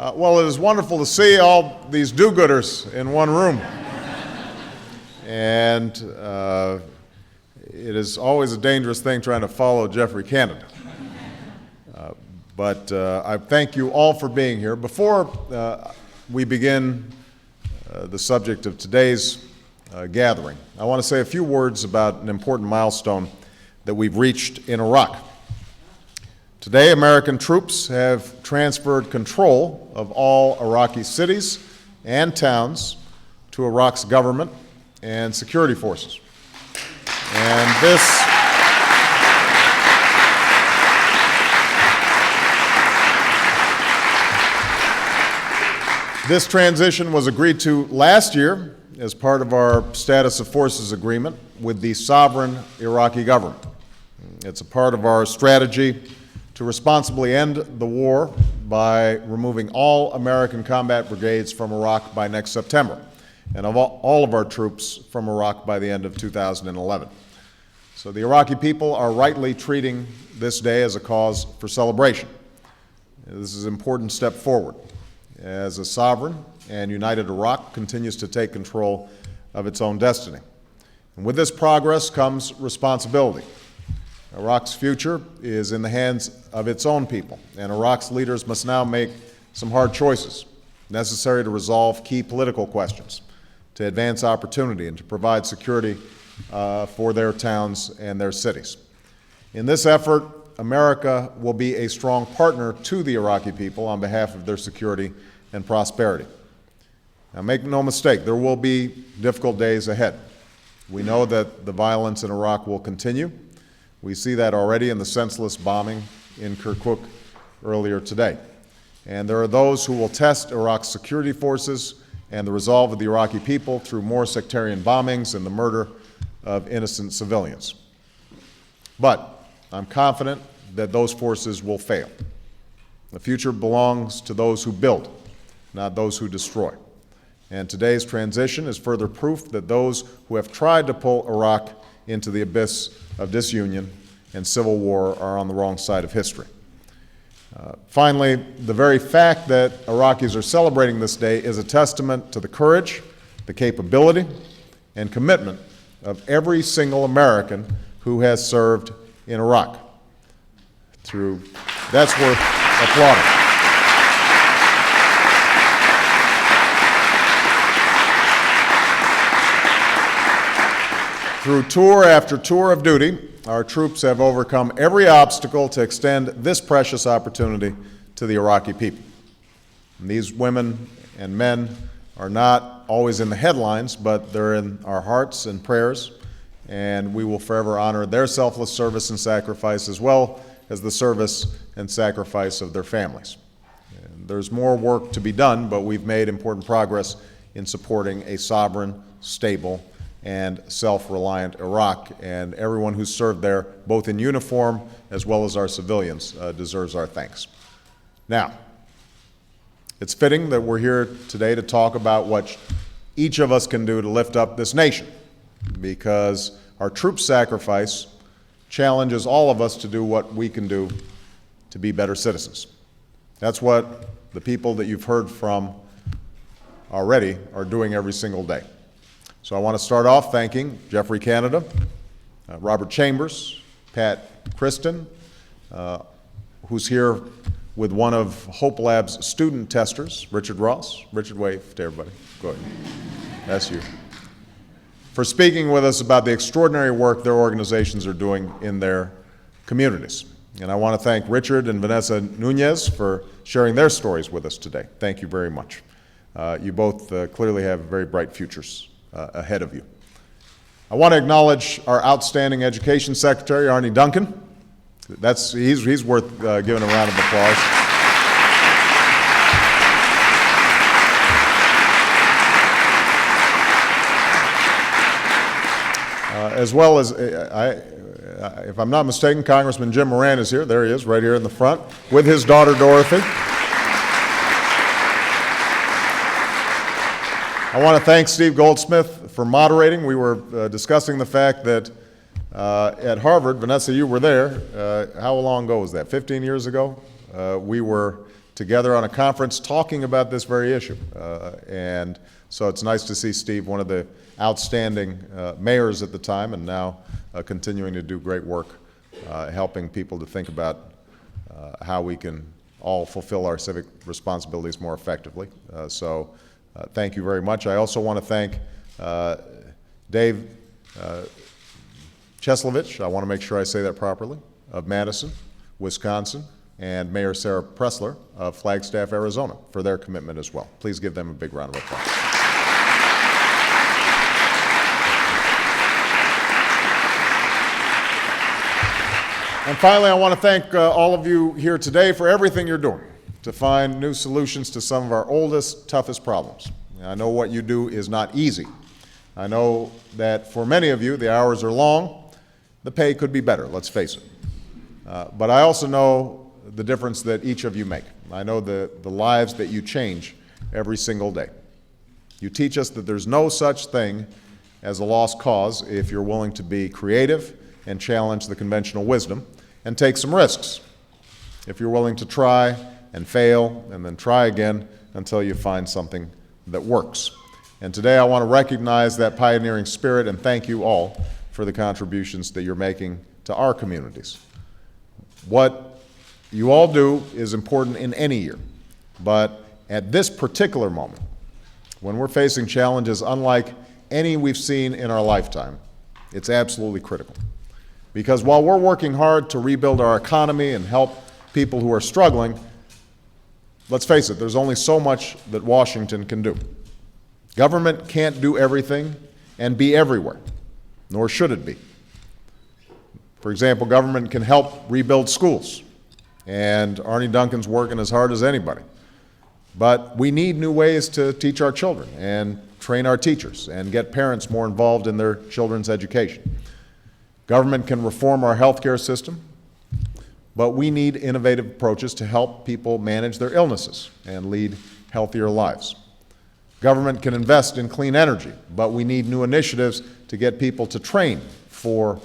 Well, it is wonderful to see all these do-gooders in one room. And it is always a dangerous thing trying to follow Jeffrey Canada. But I thank you all for being here. Before we begin the subject of today's gathering, I want to say a few words about an important milestone that we've reached in Iraq. Today, American troops have transferred control of all Iraqi cities and towns to Iraq's government and security forces. And this transition was agreed to last year as part of our Status of Forces agreement with the sovereign Iraqi government. It's a part of our strategy to responsibly end the war by removing all American combat brigades from Iraq by next September, and of all of our troops from Iraq by the end of 2011. So the Iraqi people are rightly treating this day as a cause for celebration. This is an important step forward as a sovereign and united Iraq continues to take control of its own destiny. And with this progress comes responsibility. Iraq's future is in the hands of its own people, and Iraq's leaders must now make some hard choices necessary to resolve key political questions, to advance opportunity, and to provide security for their towns and their cities. In this effort, America will be a strong partner to the Iraqi people on behalf of their security and prosperity. Now, make no mistake, there will be difficult days ahead. We know that the violence in Iraq will continue. We see that already in the senseless bombing in Kirkuk earlier today. And there are those who will test Iraq's security forces and the resolve of the Iraqi people through more sectarian bombings and the murder of innocent civilians. But I'm confident that those forces will fail. The future belongs to those who build, not those who destroy. And today's transition is further proof that those who have tried to pull Iraq into the abyss of disunion and civil war are on the wrong side of history. Finally, the very fact that Iraqis are celebrating this day is a testament to the courage, the capability, and commitment of every single American who has served in Iraq. That's worth applauding. Through tour after tour of duty, our troops have overcome every obstacle to extend this precious opportunity to the Iraqi people. And these women and men are not always in the headlines, but they're in our hearts and prayers, and we will forever honor their selfless service and sacrifice as well as the service and sacrifice of their families. And there's more work to be done, but we've made important progress in supporting a sovereign, stable, and self-reliant Iraq, and everyone who's served there, both in uniform as well as our civilians, deserves our thanks. Now, it's fitting that we're here today to talk about what each of us can do to lift up this nation, because our troops' sacrifice challenges all of us to do what we can do to be better citizens. That's what the people that you've heard from already are doing every single day. So I want to start off thanking Jeffrey Canada, Robert Chambers, Pat Kristen, who's here with one of Hope Lab's student testers, Richard Ross. Richard, wave to everybody. Go ahead. That's you. For speaking with us about the extraordinary work their organizations are doing in their communities. And I want to thank Richard and Vanessa Nunez for sharing their stories with us today. Thank you very much. You both clearly have very bright futures ahead of you. I want to acknowledge our outstanding Education Secretary, Arne Duncan. He's worth giving a round of applause. As well as, if I'm not mistaken, Congressman Jim Moran is here. There he is, right here in the front, with his daughter Dorothy. I want to thank Steve Goldsmith for moderating. We were discussing the fact that at Harvard, Vanessa, you were there. How long ago was that? 15 years ago? We were together on a conference talking about this very issue. And so it's nice to see Steve, one of the outstanding mayors at the time, and now continuing to do great work helping people to think about how we can all fulfill our civic responsibilities more effectively. So thank you very much. I also want to thank Dave Cheslovich, I want to make sure I say that properly, of Madison, Wisconsin, and Mayor Sarah Pressler of Flagstaff, Arizona, for their commitment as well. Please give them a big round of applause. And finally, I want to thank all of you here today for everything you're doing to find new solutions to some of our oldest, toughest problems. I know what you do is not easy. I know that for many of you, the hours are long. The pay could be better, let's face it. But I also know the difference that each of you make. I know the lives that you change every single day. You teach us that there's no such thing as a lost cause if you're willing to be creative and challenge the conventional wisdom and take some risks. If you're willing to try and fail and then try again until you find something that works. And today I want to recognize that pioneering spirit and thank you all for the contributions that you're making to our communities. What you all do is important in any year, but at this particular moment, when we're facing challenges unlike any we've seen in our lifetime, it's absolutely critical. Because while we're working hard to rebuild our economy and help people who are struggling, let's face it, there's only so much that Washington can do. Government can't do everything and be everywhere, nor should it be. For example, government can help rebuild schools, and Arne Duncan's working as hard as anybody. But we need new ways to teach our children and train our teachers and get parents more involved in their children's education. Government can reform our healthcare system, but we need innovative approaches to help people manage their illnesses and lead healthier lives. Government can invest in clean energy, but we need new initiatives to get people to train for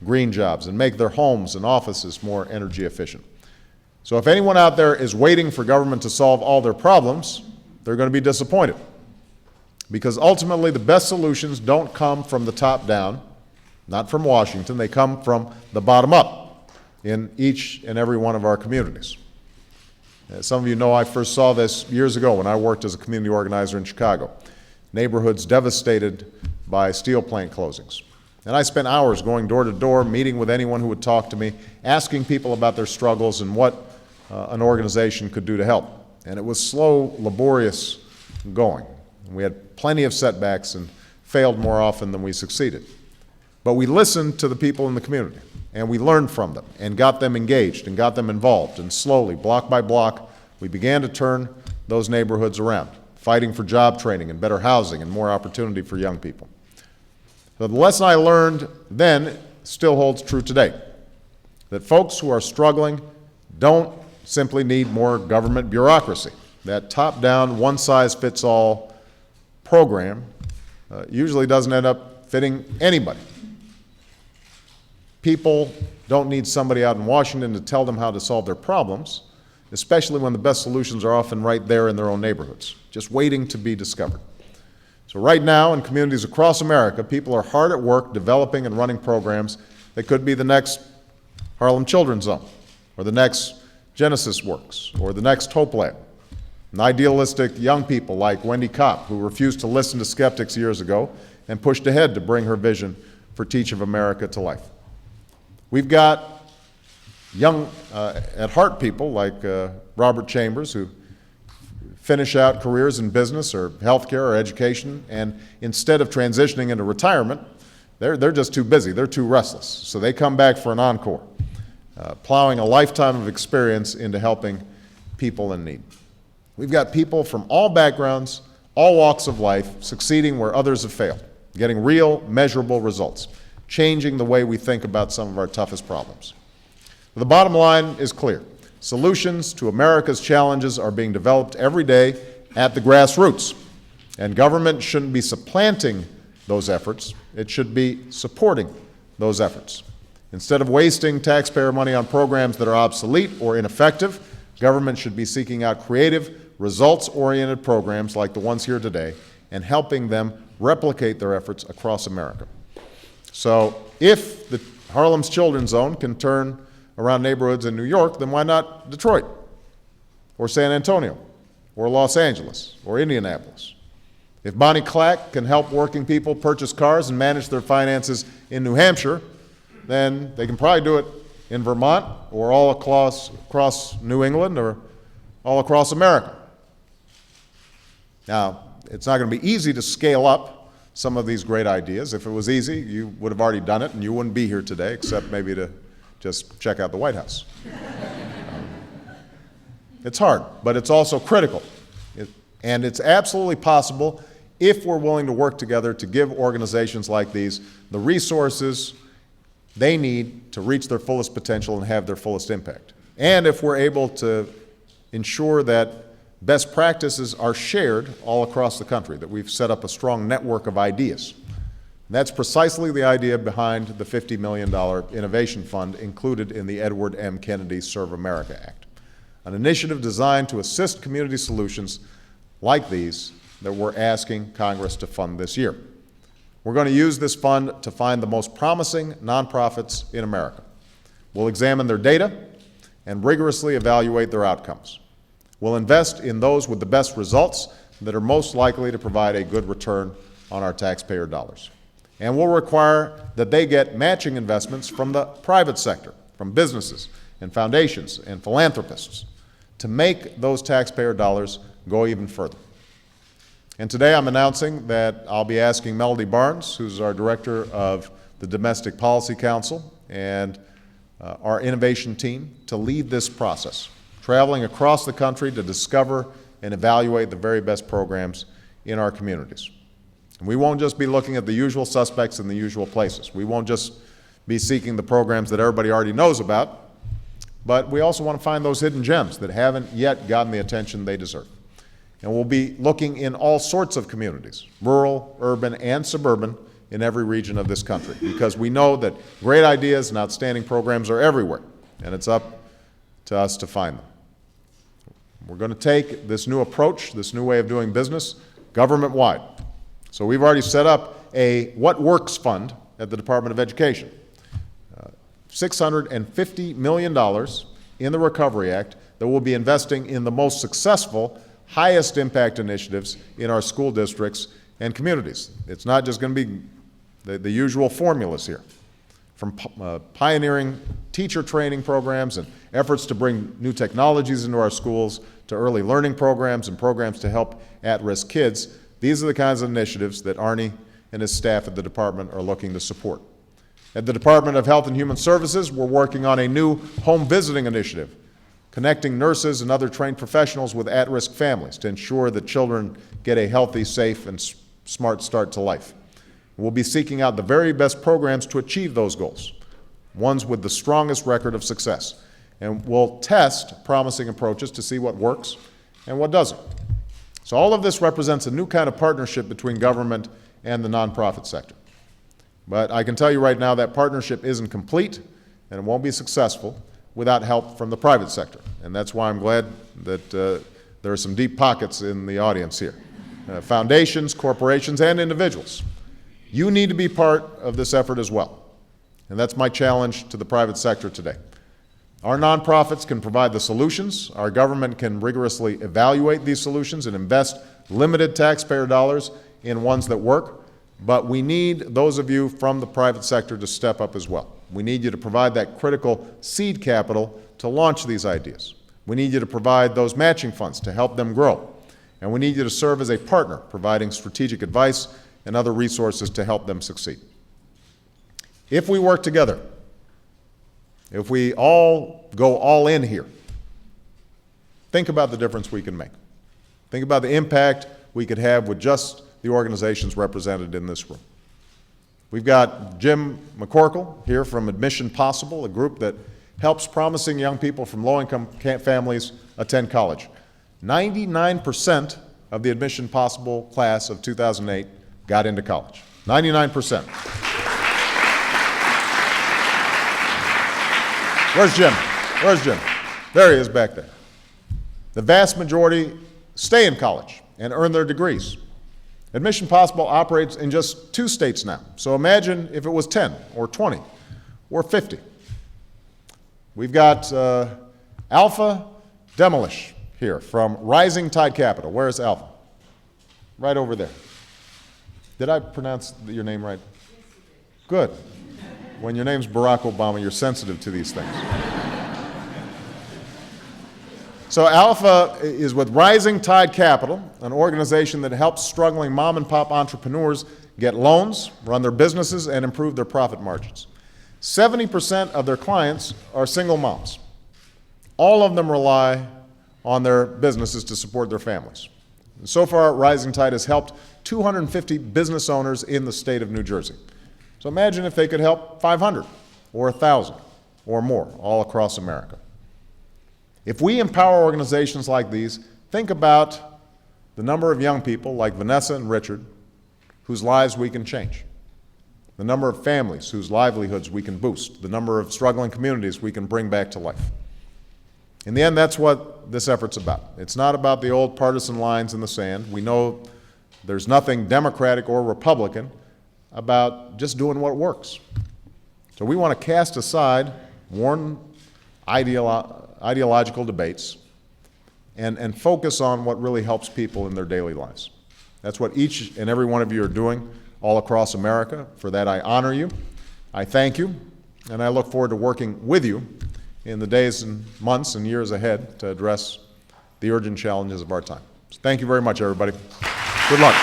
green jobs and make their homes and offices more energy efficient. So if anyone out there is waiting for government to solve all their problems, they're going to be disappointed. Because ultimately the best solutions don't come from the top down, not from Washington, they come from the bottom up in each and every one of our communities. Some of you know I first saw this years ago when I worked as a community organizer in Chicago. Neighborhoods devastated by steel plant closings. And I spent hours going door to door, meeting with anyone who would talk to me, asking people about their struggles and what an organization could do to help. And it was slow, laborious going. We had plenty of setbacks and failed more often than we succeeded. But we listened to the people in the community, and we learned from them, and got them engaged, and got them involved, and slowly, block by block, we began to turn those neighborhoods around, fighting for job training and better housing and more opportunity for young people. So the lesson I learned then still holds true today, that folks who are struggling don't simply need more government bureaucracy. That top-down, one-size-fits-all program usually doesn't end up fitting anybody. People don't need somebody out in Washington to tell them how to solve their problems, especially when the best solutions are often right there in their own neighborhoods, just waiting to be discovered. So right now, in communities across America, people are hard at work developing and running programs that could be the next Harlem Children's Zone, or the next Genesis Works, or the next Hope Lab. And idealistic young people like Wendy Kopp, who refused to listen to skeptics years ago and pushed ahead to bring her vision for Teach of America to life. We've got young, at heart people like Robert Chambers, who finish out careers in business or healthcare or education, and instead of transitioning into retirement, they're just too busy, they're too restless. So they come back for an encore, plowing a lifetime of experience into helping people in need. We've got people from all backgrounds, all walks of life, succeeding where others have failed, getting real, measurable results, changing the way we think about some of our toughest problems. The bottom line is clear. Solutions to America's challenges are being developed every day at the grassroots, and government shouldn't be supplanting those efforts. It should be supporting those efforts. Instead of wasting taxpayer money on programs that are obsolete or ineffective, Government should be seeking out creative, results-oriented programs like the ones here today and helping them replicate their efforts across America. So if the Harlem's Children's Zone can turn around neighborhoods in New York, then why not Detroit or San Antonio or Los Angeles or Indianapolis? If Bonnie Clack can help working people purchase cars and manage their finances in New Hampshire, then they can probably do it in Vermont or all across New England or all across America. Now, it's not going to be easy to scale up some of these great ideas. If it was easy, you would have already done it and you wouldn't be here today, except maybe to just check out the White House. It's hard, but it's also critical. And it's absolutely possible if we're willing to work together to give organizations like these the resources they need to reach their fullest potential and have their fullest impact. And if we're able to ensure that best practices are shared all across the country, that we've set up a strong network of ideas. And that's precisely the idea behind the $50 million innovation fund included in the Edward M. Kennedy Serve America Act, an initiative designed to assist community solutions like these that we're asking Congress to fund this year. We're going to use this fund to find the most promising nonprofits in America. We'll examine their data and rigorously evaluate their outcomes. We'll invest in those with the best results that are most likely to provide a good return on our taxpayer dollars. And we'll require that they get matching investments from the private sector, from businesses and foundations and philanthropists, to make those taxpayer dollars go even further. And today I'm announcing that I'll be asking Melody Barnes, who's our director of the Domestic Policy Council, and our innovation team to lead this process, traveling across the country to discover and evaluate the very best programs in our communities. And we won't just be looking at the usual suspects in the usual places. We won't just be seeking the programs that everybody already knows about, but we also want to find those hidden gems that haven't yet gotten the attention they deserve. And we'll be looking in all sorts of communities, rural, urban, and suburban, in every region of this country, because we know that great ideas and outstanding programs are everywhere, and it's up to us to find them. We're going to take this new approach, this new way of doing business, government-wide. So we've already set up a What Works Fund at the Department of Education. $650 million in the Recovery Act that we'll be investing in the most successful, highest impact initiatives in our school districts and communities. It's not just going to be the usual formulas here. From pioneering teacher training programs and efforts to bring new technologies into our schools, to early learning programs and programs to help at-risk kids, these are the kinds of initiatives that Arnie and his staff at the department are looking to support. At the Department of Health and Human Services, we're working on a new home visiting initiative, connecting nurses and other trained professionals with at-risk families to ensure that children get a healthy, safe, and smart start to life. We'll be seeking out the very best programs to achieve those goals, ones with the strongest record of success. And we'll test promising approaches to see what works and what doesn't. So all of this represents a new kind of partnership between government and the nonprofit sector. But I can tell you right now that partnership isn't complete, and it won't be successful without help from the private sector. And that's why I'm glad that there are some deep pockets in the audience here. Foundations, corporations, and individuals. You need to be part of this effort as well. And that's my challenge to the private sector today. Our nonprofits can provide the solutions. Our government can rigorously evaluate these solutions and invest limited taxpayer dollars in ones that work. But we need those of you from the private sector to step up as well. We need you to provide that critical seed capital to launch these ideas. We need you to provide those matching funds to help them grow. And we need you to serve as a partner, providing strategic advice and other resources to help them succeed. If we work together, if we all go all in here, think about the difference we can make. Think about the impact we could have with just the organizations represented in this room. We've got Jim McCorkle here from Admission Possible, a group that helps promising young people from low-income families attend college. 99% of the Admission Possible class of 2008 got into college. 99%. Where's Jim? Where's Jim? There he is back there. The vast majority stay in college and earn their degrees. Admission Possible operates in just 2 states now, so imagine if it was 10 or 20 or 50. We've got Alpha Demolish here from Rising Tide Capital. Where is Alpha? Right over there. Did I pronounce your name right? Good. When your name's Barack Obama, you're sensitive to these things. So Alpha is with Rising Tide Capital, an organization that helps struggling mom-and-pop entrepreneurs get loans, run their businesses, and improve their profit margins. 70% of their clients are single moms. All of them rely on their businesses to support their families. And so far, Rising Tide has helped 250 business owners in the state of New Jersey. So imagine if they could help 500 or 1,000 or more all across America. If we empower organizations like these, think about the number of young people like Vanessa and Richard whose lives we can change, the number of families whose livelihoods we can boost, the number of struggling communities we can bring back to life. In the end, that's what this effort's about. It's not about the old partisan lines in the sand. We know there's nothing Democratic or Republican about just doing what works. So we want to cast aside worn ideological debates and focus on what really helps people in their daily lives. That's what each and every one of you are doing all across America. For that, I honor you, I thank you, and I look forward to working with you in the days and months and years ahead to address the urgent challenges of our time. So thank you very much, everybody. Good luck.